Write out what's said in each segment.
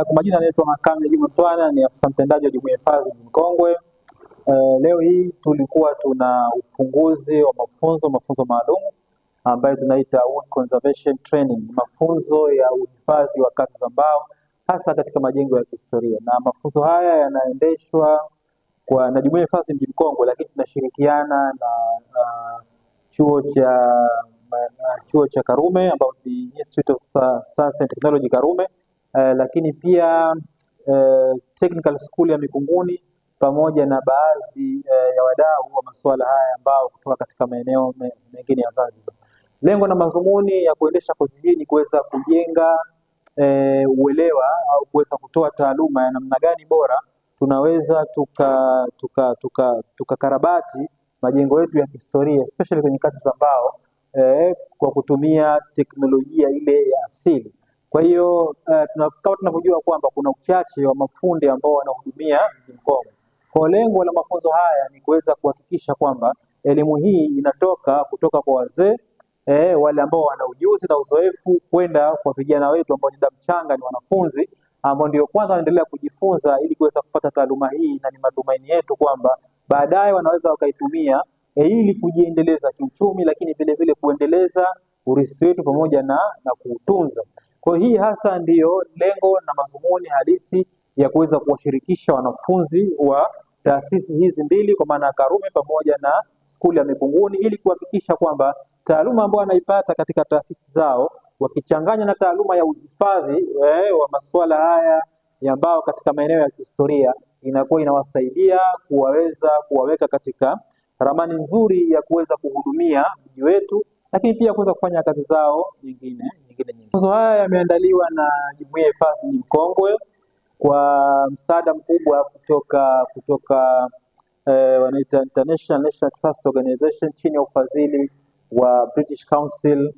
Kwa majina anaitwa Makame Juma Mtwana, ni afisa mtendaji wa Jumuiya ya Hifadhi Mji Mkongwe. Leo hii tulikuwa tuna ufunguzi wa mafunzo maalum ambayo tunaita Wood Conservation Training, mafunzo ya uhifadhi wa kazi za mbao hasa katika majengo ya kihistoria, na mafunzo haya yanaendeshwa na Jumuiya ya Hifadhi Mji Mkongwe, lakini tunashirikiana na chuo cha Karume ambao ni Institute of Science and Technology Karume, lakini pia Technical School ya Mikunguni pamoja na baadhi ya wadau wa masuala haya ambao kutoka katika maeneo mengine ya Zanzibar. Lengo na madhumuni ya kuendesha kozi hii ni kuweza kujenga uelewa au kuweza kutoa taaluma ya namna gani bora tunaweza tukakarabati majengo yetu ya kihistoria especially kwenye kazi za mbao kwa kutumia teknolojia ile ya asili. Kwa hiyo kama tunavyojua kwamba kuna uchache wa mafundi ambao wanahudumia Mji Mkongwe. Kwa lengo la mafunzo haya ni kuweza kuhakikisha kwamba elimu hii inatoka kutoka kwa wazee wale ambao wana ujuzi na uzoefu kwenda kwa vijana wetu ambao ni damu changa, ni wanafunzi ambao ndio kwanza wanaendelea kujifunza ili kuweza kupata taaluma hii, na ni matumaini yetu kwamba baadaye wanaweza wakaitumia ili kujiendeleza kiuchumi, lakini vile vile kuendeleza urithi wetu pamoja na kuutunza. Kwa hii hasa ndiyo lengo na madhumuni halisi ya kuweza kuwashirikisha wanafunzi wa taasisi hizi mbili kwa maana Karume pamoja na skuli ya Mikunguni, ili kuhakikisha kwamba taaluma ambayo wanaipata katika taasisi zao wakichanganya na taaluma ya uhifadhi wa masuala haya ya mbao katika maeneo ya kihistoria, inakuwa inawasaidia kuwaweka katika ramani nzuri ya kuweza kuhudumia mji wetu, lakini pia kuweza kufanya kazi zao nyingine. Mafunzo haya yameandaliwa na Jumuiya ya Hifadhi Mji Mkongwe kwa msaada mkubwa kutoka wanaita International National Trust Organization chini ya ufadhili wa British Council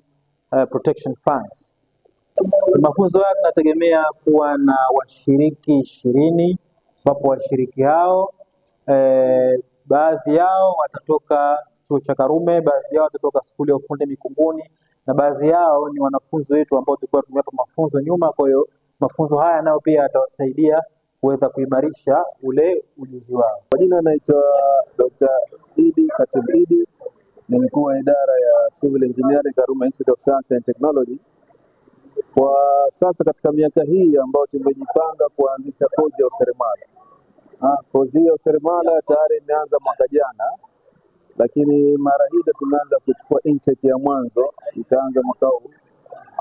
Protection Funds. Mafunzo haya tunategemea kuwa na washiriki 20, ambapo washiriki hao baadhi yao watatoka chuo cha Karume, baadhi yao watatoka skuli ya ufundi Mikunguni, na baadhi yao ni wanafunzi wetu ambao tulikuwa tumewapa mafunzo nyuma. Kwa hiyo mafunzo haya nayo pia yatawasaidia kuweza kuimarisha ule ujuzi wao. Kwa jina naitwa Dr. Idi Khatib Idi, ni mkuu wa idara ya Civil Engineering Karume Institute of Science and Technology. Kwa sasa katika miaka hii ambayo tumejipanga kuanzisha kozi ya useremala. Kozi ya useremala tayari imeanza mwaka jana, lakini mara hii tumeanza kuchukua intake ya mwanzo, itaanza mwaka huu,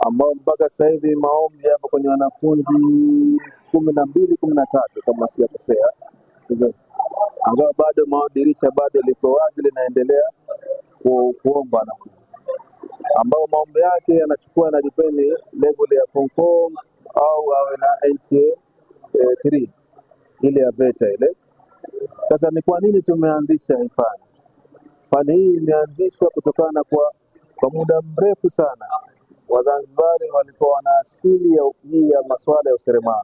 ambao mpaka sasa hivi maombi yapo kwenye wanafunzi 12-13 kama sijakosea. Ingawa bado madirisha bado liko wazi, linaendelea kuomba wanafunzi ambao maombi yake yanachukua na depend level ya form 4 au awe na NTA 3 ile ya VETA ile. Sasa ni kwa nini tumeanzisha hii fani? Fani hii imeanzishwa kutokana na kwa muda mrefu sana Wazanzibari walikuwa wana asili ya masuala ya useremala,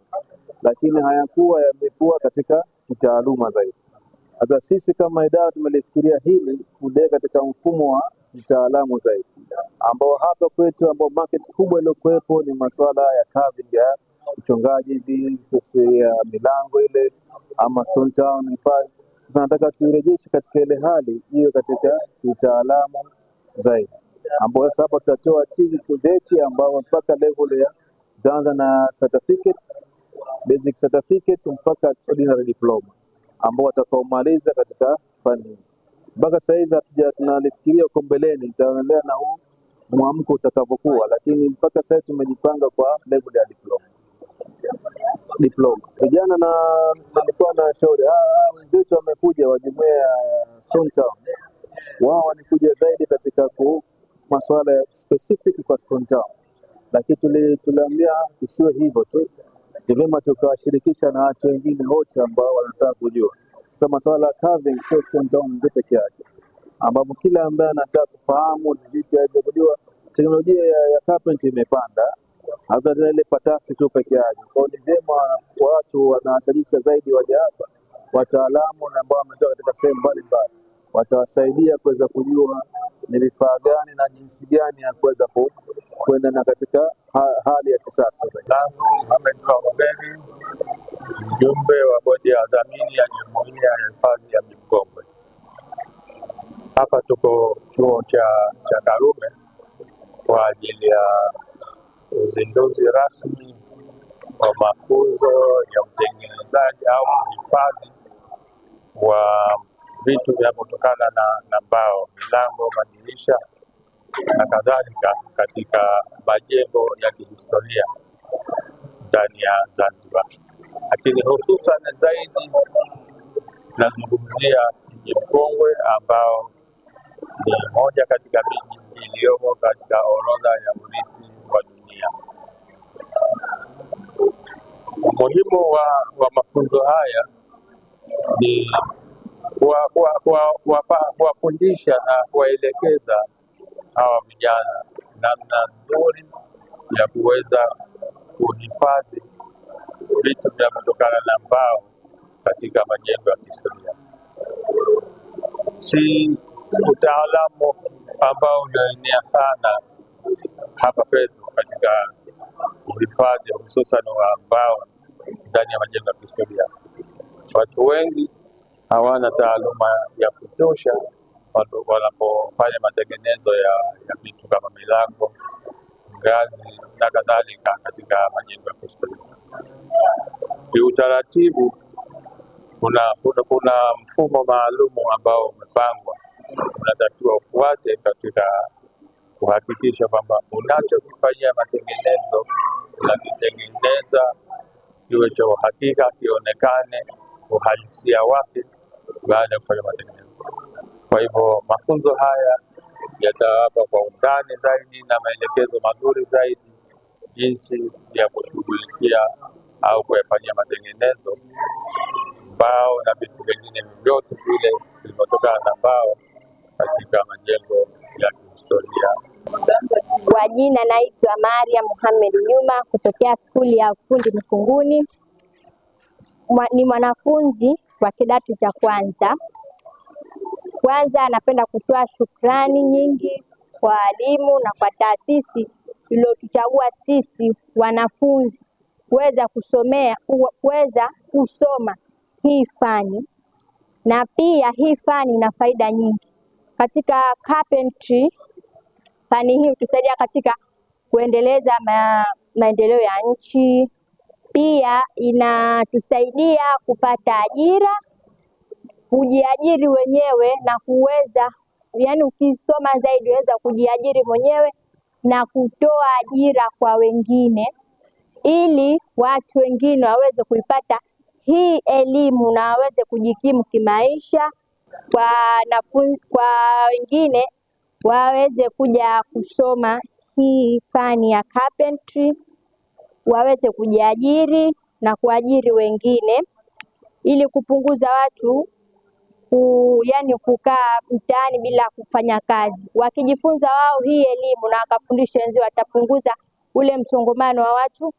lakini hayakuwa yamekuwa katika kitaaluma zaidi. Sasa sisi kama idara tumelifikiria hili kuelekea katika mfumo wa kitaalamu zaidi, ambao hapa kwetu ambao market kubwa iliyokuwepo ni masuala ya carving, ya uchongaji ya milango ile ama stone town hifadhi. Sasa nataka tuirejeshe katika ile hali hiyo katika kitaalamu zaidi, ambao sasa hapa tutatoa TVET ambao mpaka level ya kuanza na certificate, basic certificate mpaka ordinary diploma, ambao watakaomaliza katika fani hii. Mpaka sasa hivi tunalifikiria huko mbeleni itaendelea na huu mwamko utakavyokuwa, lakini mpaka sasa tumejipanga kwa level ya diploma. Vijana na nilikuwa na shauri wenzetu wamekuja wa Jumuiya ya Stone Town, wao walikuja zaidi katika masuala ya specific kwa Stone Town, lakini tuliambia usiwe hivyo tu, ni vyema tukawashirikisha na watu wengine wote ambao wanataka kujua. Sasa masuala ya carving sio Stone Town ndio pekee yake, ambapo kila ambaye anataka kufahamu ni vipi aweze kujua. Teknolojia ya carpentry imepanda, hata ile patasi tu pekee yake. Kwa hiyo ni vyema watu wanawashirikisha zaidi waje hapa, wataalamu ambao wametoka katika sehemu mbalimbali, watawasaidia kuweza kujua ni vifaa gani na jinsi gani ya kuweza kuendana katika hali ya kisasa zaidi. Mohamed Mahmudeni, mjumbe wa bodi ya wadhamini ya Jumuiya ya Hifadhi ya Mji Mkongwe. Hapa tuko chuo cha Karume kwa ajili ya uzinduzi rasmi wa mafunzo ya utengenezaji au uhifadhi wa vitu vinavyotokana na mbao, milango, madirisha na kadhalika katika majengo ya kihistoria ndani ya Zanzibar. Lakini hususan zaidi nazungumzia Mji Mkongwe ambao ni moja katika miji iliyomo katika orodha ya urithi wa dunia. Umuhimu wa mafunzo haya ni kuwafundisha na kuwaelekeza hawa vijana namna nzuri ya kuweza kuhifadhi vitu vinavyotokana na mbao katika majengo ya kihistoria. Si utaalamu ambao unaenea sana hapa kwetu katika uhifadhi hususan wa mbao ndani ya majengo ya kihistoria. Watu wengi hawana taaluma ya kutosha wanapofanya matengenezo ya vitu kama milango, ngazi na kadhalika katika majengo ya kihistoria. Kiutaratibu kuna mfumo maalumu ambao umepangwa unatakiwa ufuate katika kuhakikisha kwamba unachokifanyia matengenezo unakitengeneza kiwe cha uhakika, kionekane uhalisia wake baada ya kufanya matengenezo. Kwa hivyo mafunzo haya yatawapa kwa undani zaidi na maelekezo mazuri zaidi jinsi ya kushughulikia au kuyafanyia matengenezo mbao na vitu vingine vyote vile vilivyotokana na mbao katika majengo ya kihistoria. Kwa jina naitwa Maria Mohamed Juma kutokea skuli ya ufundi Mikunguni. Ni mwanafunzi wa kidato cha kwanza. Kwanza napenda kutoa shukrani nyingi kwa walimu na kwa taasisi iliyotuchagua sisi wanafunzi kuweza kusoma hii fani, na pia hii fani ina faida nyingi katika carpentry. Fani hii hutusaidia katika kuendeleza maendeleo ya nchi, pia inatusaidia kupata ajira, kujiajiri wenyewe na kuweza, yani ukisoma zaidi unaweza kujiajiri mwenyewe na kutoa ajira kwa wengine, ili watu wengine waweze kuipata hii elimu na waweze kujikimu kimaisha. Kwa wengine waweze kuja kusoma hii fani ya carpentry, waweze kujiajiri na kuajiri wengine, ili kupunguza watu kukaa mtaani bila kufanya kazi. Wakijifunza wao hii elimu na wakafundisha wenzao, watapunguza ule msongamano wa watu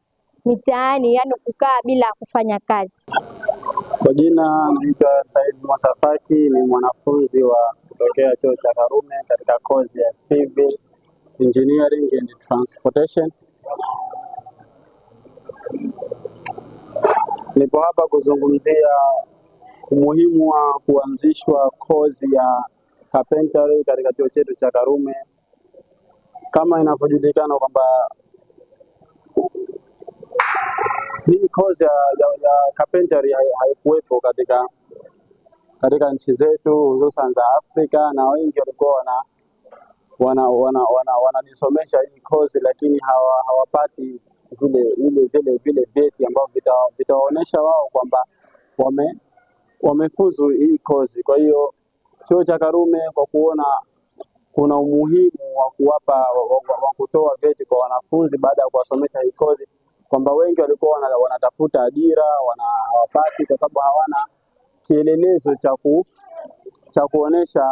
mitaani, kukaa bila kufanya kazi. Kwa jina naitwa Said Mwasafaki, ni mwanafunzi wa kutokea chuo cha Karume katika kozi ya Civil Engineering and Transportation. Nipo hapa kuzungumzia umuhimu wa kuanzishwa kozi ya carpentry katika chuo chetu cha Karume. Kama inavyojulikana kwamba hii kozi ya carpentry haikuwepo katika nchi zetu hususan za Afrika, na wengi walikuwa wanajisomesha hii kozi, lakini hawapati vile vyeti ambavyo vitawaonesha wao kwamba wamefuzu hii kozi. Kwa hiyo chuo cha Karume kwa kuona kuna umuhimu wa kutoa vyeti kwa wanafunzi baada ya kuwasomesha hii kozi, kwamba wengi walikuwa wanatafuta ajira hawapati kwa sababu hawana kielelezo cha kuonesha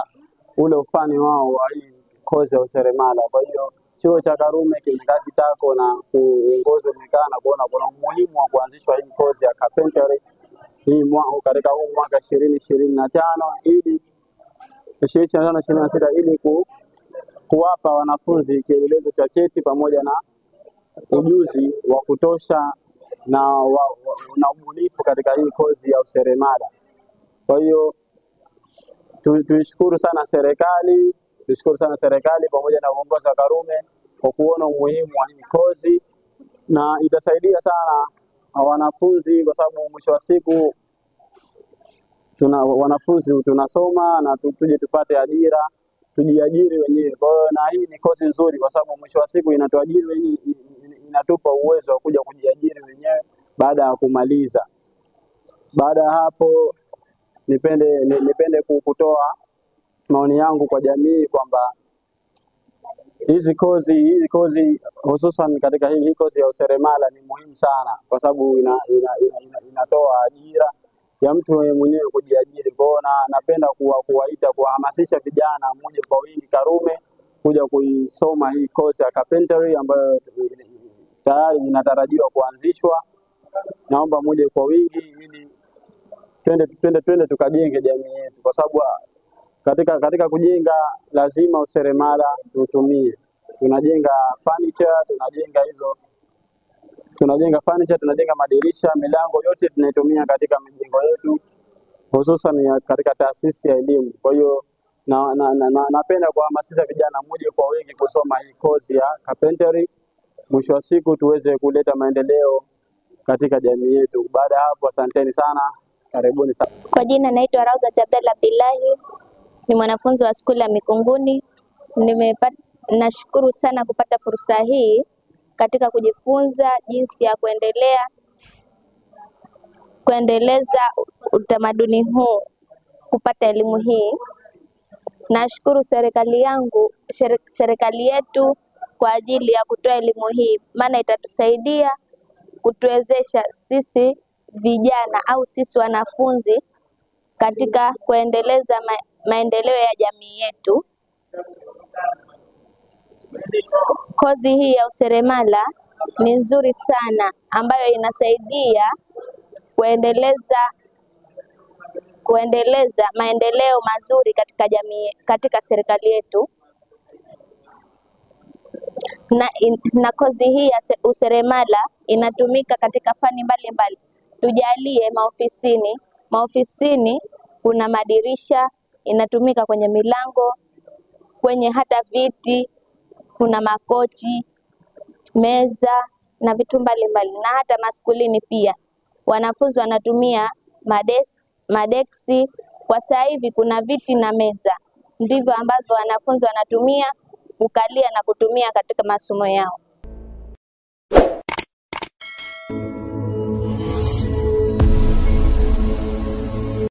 ule ufani wao wa hii kozi ya useremala. Kwa hiyo chuo cha Karume kimekaa kitako na uongozi umekaa na kuona kuna umuhimu wa kuanzishwa hii kozi ya carpentry hii katika huu mwaka 2025 ili 2026 ili kuwapa wanafunzi kielelezo cha cheti pamoja na ujuzi wa kutosha na ubunifu katika hii kozi ya useremala. Kwa hiyo tuishukuru sana serikali pamoja na uongozi wa Karume kwa kuona umuhimu wa hii kozi, na itasaidia sana wanafunzi kwa sababu mwisho wa siku wanafunzi tunasoma na tuje tupate ajira, tujiajiri wenyewe. Kwa hiyo na hii ni kozi nzuri kwa sababu mwisho wa siku inatuajiri, inatupa uwezo wa kuja kujiajiri wenyewe baada ya kumaliza. Baada ya hapo nipende kutoa maoni yangu kwa jamii kwamba hizi kozi hususan katika hii kozi ya useremala ni muhimu sana kwa sababu inatoa ajira ya mtu mwenyewe kujiajiri. Kwa hiyo napenda kuwaita kuwahamasisha vijana mmoja kwa wingi Karume kuja kuisoma hii kozi ya carpentry ambayo tayari inatarajiwa kuanzishwa. Naomba mmoja kwa wingi ili twende tukajenge jamii yetu, kwa sababu katika kujenga lazima useremala tutumie. Tunajenga furniture, tunajenga madirisha, milango, yote tunaitumia katika mijengo yetu hususan katika taasisi ya elimu. Kwa hiyo napenda kuhamasisha vijana mmoja kwa wingi kusoma hii kozi ya carpentry, mwisho wa siku tuweze kuleta maendeleo katika jamii yetu. Baada ya hapo, asanteni sana, karibuni sana. Kwa jina naitwa Raudhat Abdalla Abdullahi, ni mwanafunzi wa skuli ya Mikunguni. Nashukuru sana kupata fursa hii katika kujifunza jinsi ya kuendeleza utamaduni huu, kupata elimu hii. Nashukuru serikali yetu kwa ajili ya kutoa elimu hii, maana itatusaidia kutuwezesha sisi vijana au sisi wanafunzi katika kuendeleza maendeleo ya jamii yetu. Kozi hii ya useremala ni nzuri sana ambayo inasaidia kuendeleza maendeleo mazuri katika jamii, katika serikali yetu. Na kozi hii ya useremala inatumika katika fani mbalimbali. Tujalie maofisini kuna madirisha, inatumika kwenye milango, kwenye hata viti, kuna makochi, meza na vitu mbalimbali, na hata maskulini pia wanafunzi wanatumia madeksi. Kwa sasa hivi kuna viti na meza, ndivyo ambavyo wanafunzi wanatumia kukalia na kutumia katika masomo yao.